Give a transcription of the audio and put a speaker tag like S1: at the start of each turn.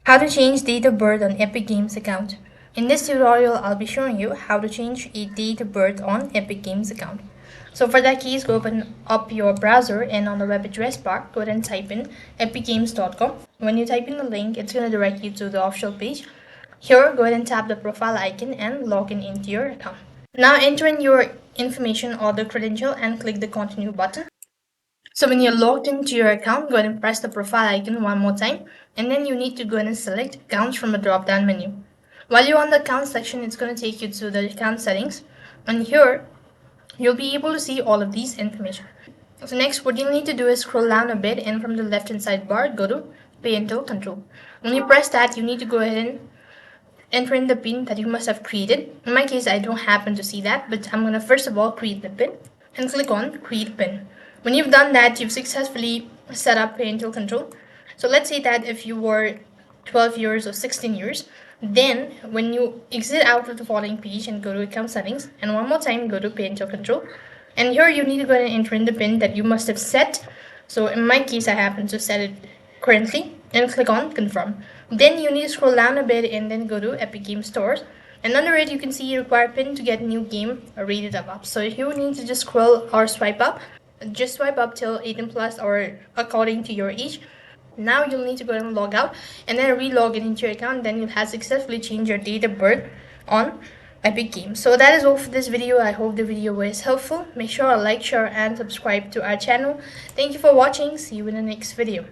S1: How to change date of birth on Epic Games account. In this tutorial, I'll be showing you how to change a date of birth on Epic Games account. So for that case, go open up your browser and on the web address bar, go ahead and type in epicgames.com. When you type in the link, it's going to direct you to the official page. Here, go ahead and tap the profile icon and log in into your account. Now enter in your information or the credential and click the continue button. So when you're logged into your account, go ahead and press the profile icon one more time, and then you need to go ahead and select accounts from a drop down menu. While you're on the account section, it's going to take you to the account settings, and here you'll be able to see all of these information. So next, what you'll need to do is scroll down a bit, and from the left hand side bar, go to parental control. When you press that, you need to go ahead and enter in the pin that you must have created. In my case, I don't happen to see that, but I'm going to first of all create the pin and click on create pin. When you've done that, you've successfully set up parental control. So let's say that if you were 12 years or 16 years, then when you exit out of the following page and go to account settings, and one more time go to parental control, and here you need to go ahead and enter in the pin that you must have set. So in my case, I happen to set it currently, and click on confirm. Then you need to scroll down a bit and then go to Epic Games Stores, and under it you can see require pin to get new game rated up. So you need to just scroll or swipe up, just swipe up till 18 plus or according to your age. Now you'll need to go and log out and then re-log in into your account. Then you'll have successfully changed your date of birth on Epic Games. So that is all for this video. I hope the video was helpful. Make sure to like, share and subscribe to our channel. Thank you for watching. See you in the next video.